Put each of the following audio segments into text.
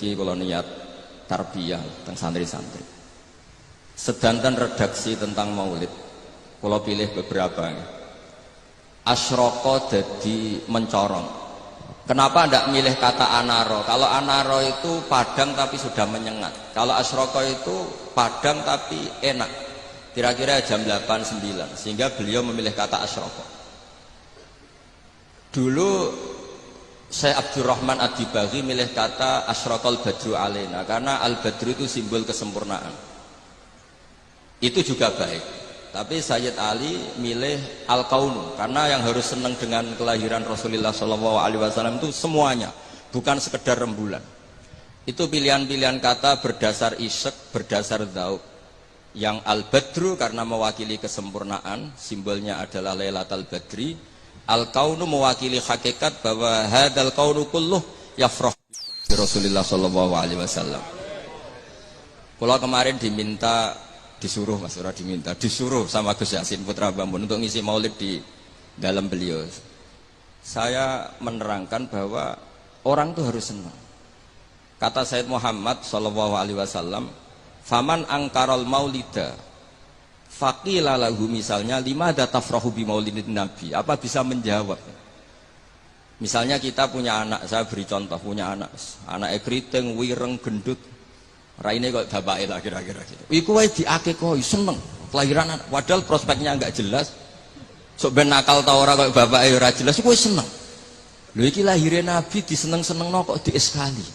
niki kula niat tarbiyah teng santri-santri. Sedanten redaksi tentang maulid kula pilih beberapa. Asyroko dadi mencorong. Kenapa ndak milih kata anaro? Kalau anaro itu padang tapi sudah menyengat. Kalau asyroko itu padang tapi enak. Kira-kira jam 8-9. Sehingga beliau memilih kata asyroko. Dulu Syekh Abdurrahman Ad-Dibaghi milih kata asyraqal badru alaina karena al-badru itu simbol kesempurnaan. Itu juga baik. Tapi Sayyid Ali milih al-kaunu karena yang harus senang dengan kelahiran Rasulullah SAW itu semuanya, bukan sekedar rembulan. Itu pilihan-pilihan kata berdasar isyq, berdasar dzauq. Yang al-badru karena mewakili kesempurnaan, simbolnya adalah Lailatul Badri. Al-kaunu mewakili hakikat bahwa hadal kaunu kulluh yafrah bi Rasulullah SAW. Kalau kemarin disuruh sama Gus Yasin Putra Bambun untuk ngisi maulid di dalam beliau. Saya menerangkan bahwa orang itu harus senang. Kata Sayyid Muhammad SAW, faman angkarol maulida faqila lahu, misalnya limada tafrahu bi maulidin nabi, apa bisa menjawab? Misalnya kita punya anak, saya beri contoh, punya anak keriting, wireng, gendut, raine kok bapake lah kira-kira gitu. Iku wae diakekoi seneng kelahiran anak, padahal prospeknya enggak jelas. Sok ben nakal ta ora kok bapake ora jelas, iku wis seneng. Lho iki lahire nabi diseneng-senengno kok dieskali.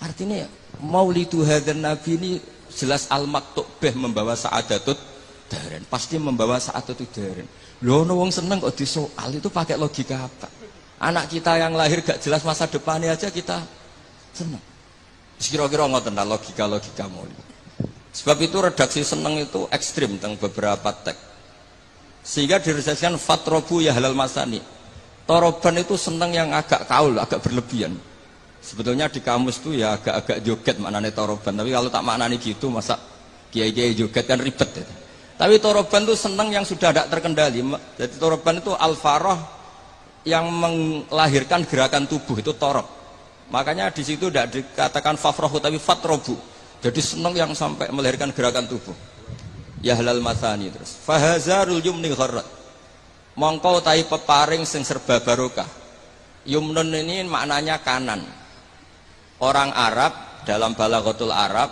Artinya maulidu hadzal nabi ini jelas al-maktubah membawa sa'adatut daren, pasti membawa sa'adatut daren. Lho ono wong seneng kok disoal, itu pakai logika apa? Anak kita yang lahir gak jelas masa depannya aja kita seneng. Kira-kira ngoten logika maulid. Sebab itu redaksi seneng itu ekstrim tentang beberapa teks. Sehingga diredaksikan fatrobu ya halal masani. Toroban itu seneng yang agak kaul, agak berlebihan. Sebetulnya di kamus itu ya agak-agak joget maknanya toroban. Tapi kalau tak maknanya gitu, masa kiai-kiai joget kan ribet ya. Tapi toroban itu seneng yang sudah tidak terkendali. Jadi toroban itu al-farah yang melahirkan gerakan tubuh, itu torob. Makanya di situ tidak dikatakan fafrohu tapi fatrobu. Jadi seneng yang sampai melahirkan gerakan tubuh. Ya halal masani terus. Fahazarul yumni gharrat. Mongko tai peparing sing serba barokah. Yumnun ini maknanya kanan. Orang Arab dalam balaghatul Arab,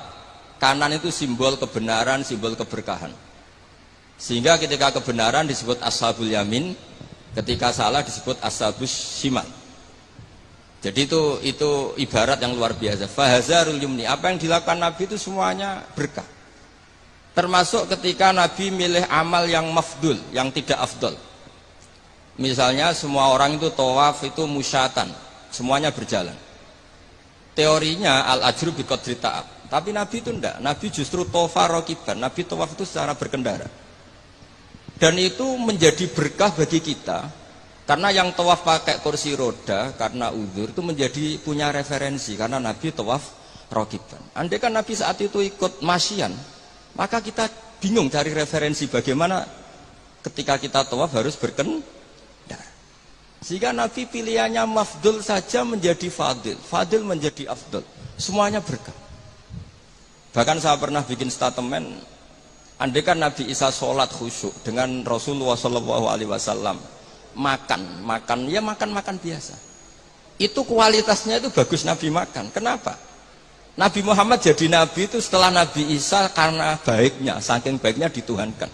kanan itu simbol kebenaran, simbol keberkahan. Sehingga ketika kebenaran disebut ashabul yamin, ketika salah disebut ashabus shimal. Jadi itu ibarat yang luar biasa. Fahazarul yumni, apa yang dilakukan Nabi itu semuanya berkah. Termasuk ketika Nabi milih amal yang mafdul, yang tidak afdol. Misalnya semua orang itu tawaf itu musyatan, semuanya berjalan. Teorinya al-ajru bi qadri ta'ab. Tapi Nabi itu enggak, Nabi justru tawafa rakiban, Nabi tawaf itu secara berkendara. Dan itu menjadi berkah bagi kita. Karena yang tawaf pakai kursi roda karena uzur itu menjadi punya referensi karena Nabi tawaf rakiban. Andai kan Nabi saat itu ikut masyian, maka kita bingung cari referensi bagaimana ketika kita tawaf harus berkendara. Sehingga Nabi pilihannya mafdul saja menjadi fadil, fadil menjadi afdol. Semuanya berkah. Bahkan saya pernah bikin statement, andai kan Nabi Isa sholat khusyuk dengan Rasulullah SAW makan biasa, itu kualitasnya itu bagus Nabi makan. Kenapa? Nabi Muhammad jadi Nabi itu setelah Nabi Isa karena baiknya, saking baiknya dituhankan.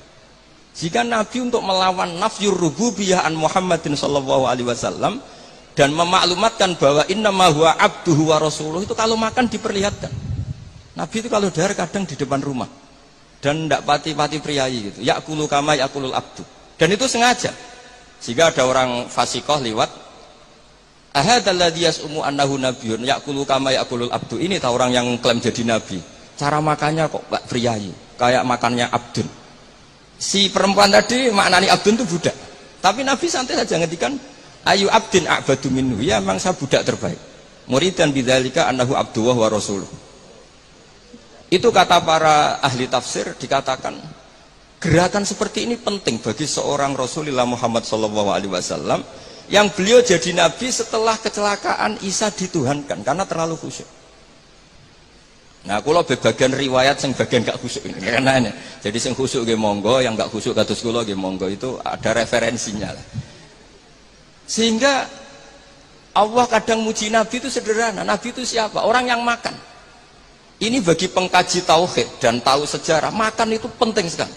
Jika Nabi untuk melawan nafyur rububiyah an Muhammadin SAW dan memaklumatkan bahwa innama huwa abduhu wa rasuluh, itu kalau makan diperlihatkan. Nabi itu kalau dahar kadang di depan rumah dan tidak pati-pati priayi gitu, yakulu kama yakulul abdu, dan itu sengaja. Sehingga ada orang fasikoh lewat, ahadalladzi yas'umu annahu nabiyyun ya'kulu kama ya'kulul abdu. Ini tahu orang yang klaim jadi nabi, cara makannya kok gak priayi, kayak makannya abdun. Si perempuan tadi maknani abdun itu budak, tapi Nabi santai saja ngetikan ayu abdin a'badu minhu, ya memang saya budak terbaik, muridan bidzalika annahu abduwah wa rasuluh. Itu kata para ahli tafsir, dikatakan gerakan seperti ini penting bagi seorang Rasulullah Muhammad SAW Yang beliau jadi nabi setelah kecelakaan Isa dituhankan karena terlalu khusyuk. Nah, kalau bagian riwayat yang bagian gak khusyuk ini karena ini. Jadi yang khusyuk nggih monggo, yang gak khusyuk kados kula nggih monggo, itu ada referensinya lah. Sehingga Allah kadang muji nabi itu sederhana. Nabi itu siapa? Orang yang makan. Ini bagi pengkaji tauhid dan tahu sejarah, makan itu penting sekali.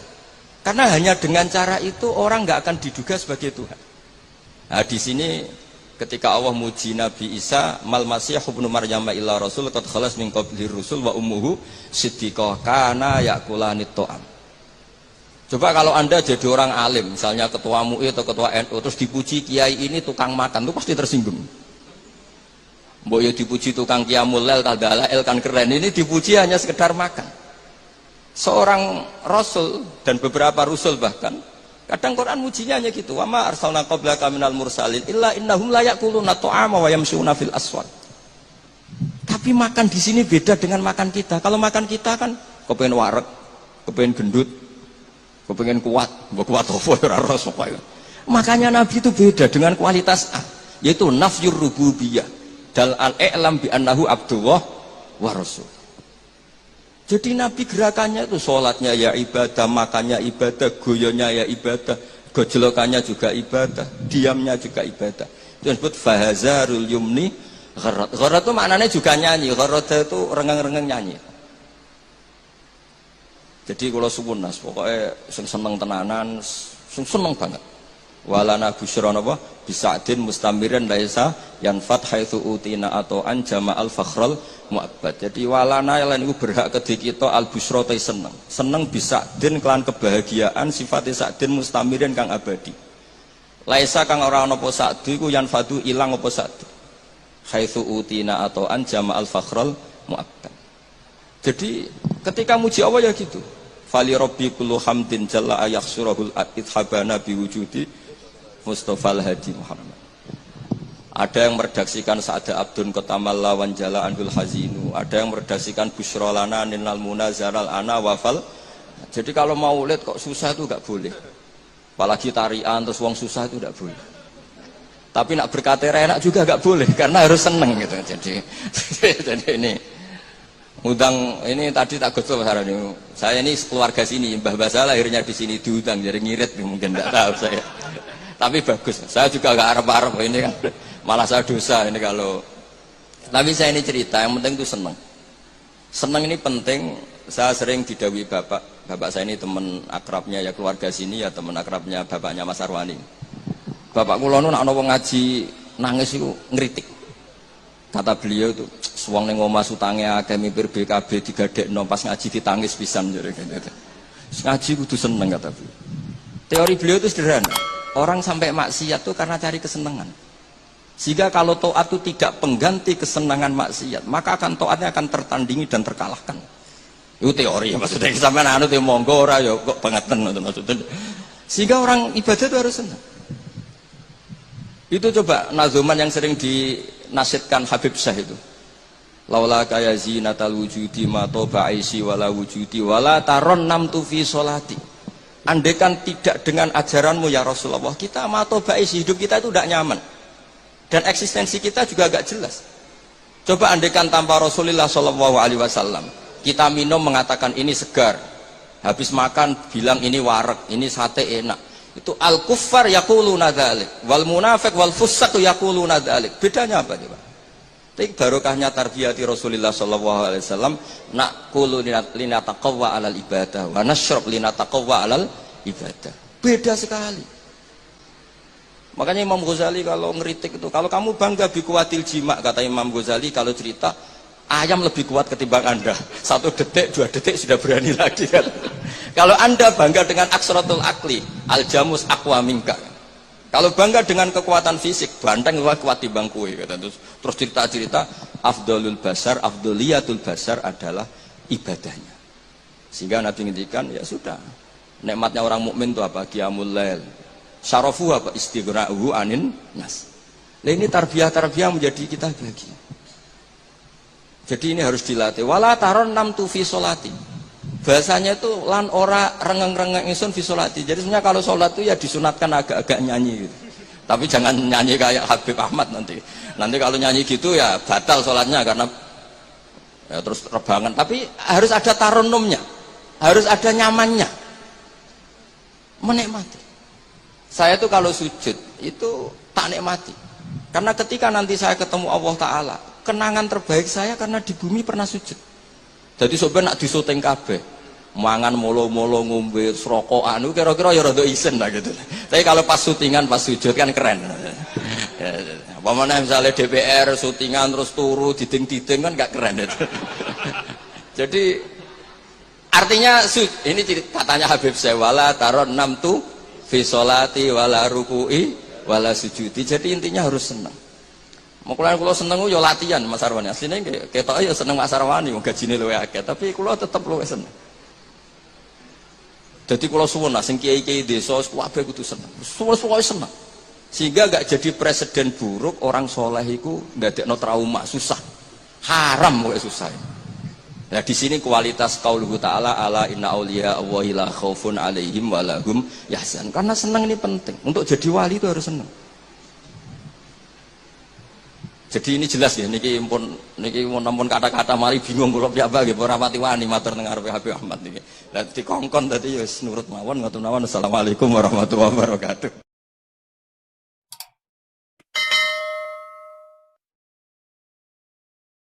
Karena hanya dengan cara itu orang nggak akan diduga sebagai Tuhan. Nah, di sini ketika Allah muji Nabi Isa, mal masih ibnu Maryam illa rasul qad khalas min qablihi rusul wa ummuhu siddiqah kana yakulani ta'am. Coba kalau Anda jadi orang alim, misalnya ketua MUI atau ketua NU, terus dipuji kiai ini tukang makan, itu pasti tersinggung. Mbok yo dipuji tukang qiyamul lail tadalail kan keren, ini dipuji hanya sekedar makan. Seorang rasul dan beberapa rasul bahkan kadang Quran mujinya hanya gitu, wa ma arsalna qablaka minal mursalin illa innahum la yaquluna ta'ama wa yamshuna fil aswaq. Tapi makan di sini beda dengan makan kita. Kalau makan kita kan kepengen wareg, kepengen gendut, kepengen kuat, mbok kuat opo ora rasa kok. Makanya Nabi itu beda dengan kualitas A, yaitu nafyur rububiyah dal al-i'lam bi annahu abdullah wa rasul. Jadi Nabi gerakannya itu sholatnya ya ibadah, makannya ibadah, goyonya ya ibadah, gojlokannya juga ibadah, diamnya juga ibadah. Itu disebut fahazarul yumni gharat. Gharat itu maknanya juga nyanyi, gharat itu rengeng-rengeng nyanyi. Jadi kalau suwun nas, pokoknya seneng tenanan, seneng banget. Walana busyron apa bisadin mustamirin laisa yanfat haitsu utina atau an jama'al fakhral mu'abbad. Jadi walana lan iku berhak kedhe kita al busyra te seneng bisadin kelan kebahagiaan sifatnya sadin mustamirin kang abadi. Laisa kang ora ana apa sadu iku yanfatu ilang apa sadu haitsu utina atau an jama'al fakhral mu'abbad. Jadi ketika muji Allah ya gitu, fali rabbi kullu hamdin jalla ayakhsurahul ithabana biwujudi Mustafa al-Hadi Muhammad. Ada yang meredaksikan Sa'ada Abdun Kotamalla Wanjala Anhul Hazinu. Ada yang meredaksikan Bushrolana Ninal Munazaral Ana Wafal. Jadi kalau maulid kok susah itu gak boleh. Apalagi tarian terus wong susah itu gak boleh. Tapi nak berkata enak juga gak boleh karena harus seneng gitu. Jadi ini udang ini tadi tak gosok hari ini. Saya ini keluarga sini, mbah saya lahirnya di sini diundang jadi ngirit mungkin tidak tahu saya. Tapi bagus, saya juga gak harap-harap ini kan malah saya dosa ini kalau. Tapi saya ini cerita, yang penting itu seneng. Seneng ini penting. Saya sering didhawuhi bapak saya ini teman akrabnya ya keluarga sini ya teman akrabnya bapaknya Mas Arwani. Bapak kula nu nek ana wong ngaji nangis itu ngritik. Kata beliau itu, suwang ning omah utange akeh mipir BKB digadekno pas ngaji ditangis pisan jare gitu. Ngaji kudu seneng kata beliau. Teori beliau itu sederhana. Orang sampai maksiat itu karena cari kesenangan. Sehingga kalau taat itu tidak pengganti kesenangan maksiat, maka akan taatnya akan tertandingi dan terkalahkan. Itu teori ya maksudnya. Sampai anu te monggo ora ya kok bangetan maksudnya. Sehingga orang ibadah itu harus senang. Itu coba nazuman yang sering dinasihkan Habib Syah itu. Laula kaya zinatal wujudi ma toba aisi wala wujudi wala taron namtu fi sholati. Andaikan tidak dengan ajaranmu ya Rasulullah, kita matobais hidup kita itu tidak nyaman dan eksistensi kita juga agak jelas. Coba andaikan tanpa Rasulullah SAW, kita minum mengatakan ini segar, habis makan bilang ini wareg, ini sate enak. Itu al kuffar yaquluna dzalik, wal munafiq wal fusaq yaquluna dzalik. Bedanya apa coba? Tapi barokahnya tarbiyati Rasulullah SAW, naqulu linataqawwa alal ibadah wa nashrab linataqawwa alal ibadah. Beda sekali. Makanya Imam Ghazali kalau ngeritik itu, kalau kamu bangga bikuatil jima, kata Imam Ghazali kalau cerita, ayam lebih kuat ketimbang Anda. 1 detik, 2 detik sudah berani lagi kan. Kalau Anda bangga dengan aksaratul akli, al-jamus aqwa minka. Kalau bangga dengan kekuatan fisik, banteng lebih kuat timbang kue. Terus cerita-cerita, afdolul basar, afdoliyatul basar adalah ibadahnya. Sehingga Nabi ngendikan, ya sudah. Nikmatnya orang mukmin itu apa? Qiyamul lail. Syarafu apa? Istighra'uhu anin nas. Nah ini tarbiyah-tarbiyah menjadi kita bahagia. Jadi ini harus dilatih. Wala taron nam tu fi sholati. Bahasanya itu lan ora rengeng-rengeng ingsun fi sholati. Jadi sebenarnya kalau sholat itu ya disunatkan agak-agak nyanyi gitu. Tapi jangan nyanyi kayak Habib Ahmad nanti. Nanti kalau nyanyi gitu ya batal sholatnya karena ya terus rebangan. Tapi harus ada taronumnya, harus ada nyamannya, menikmati. Saya tuh kalau sujud itu tak nikmati. Karena ketika nanti saya ketemu Allah Ta'ala, kenangan terbaik saya karena di bumi pernah sujud. Jadi sebenarnya nak disuting kabeh, mangan molo-molo ngombe serokokan, kira-kira ya rada isen lah gitu. Tapi kalau pas syutingan, pas sujud kan keren. Apamane misalnya DPR syutingan terus turu diding-diding kan gak keren itu. Jadi artinya ini katanya Habib saya wala taron namtu fi sholati wala ruku'i wala sujudi. Jadi intinya harus senang. Mau kalau seneng yo latihan Mas Arwani. Asline ketok ya seneng Mas Arwani wong gajine luwih akeh, tapi kula tetep luwih seneng. Jadi kalau suwun sing kiai-kiai desa kabeh kudu seneng. Suwe-suwe seneng. Sehingga gak jadi presiden buruk orang soleh iku ndadekno trauma susah. Haram kok susah. Nah di sini kualitas qauluhu ta'ala ala inna auliya Allahi la khaufun alaihim wa lahum yahzan. Karena senang ini penting. Untuk jadi wali itu harus senang. Jadi ini jelas ya, niki nampun kata-kata mari bingung kula piyambak nggih ora pati wani matur teng ngarepe Habib Ahmad niki. Lah dikongkon dadi ya nurut mawon ngoten mawon. Assalamualaikum warahmatullahi wabarakatuh.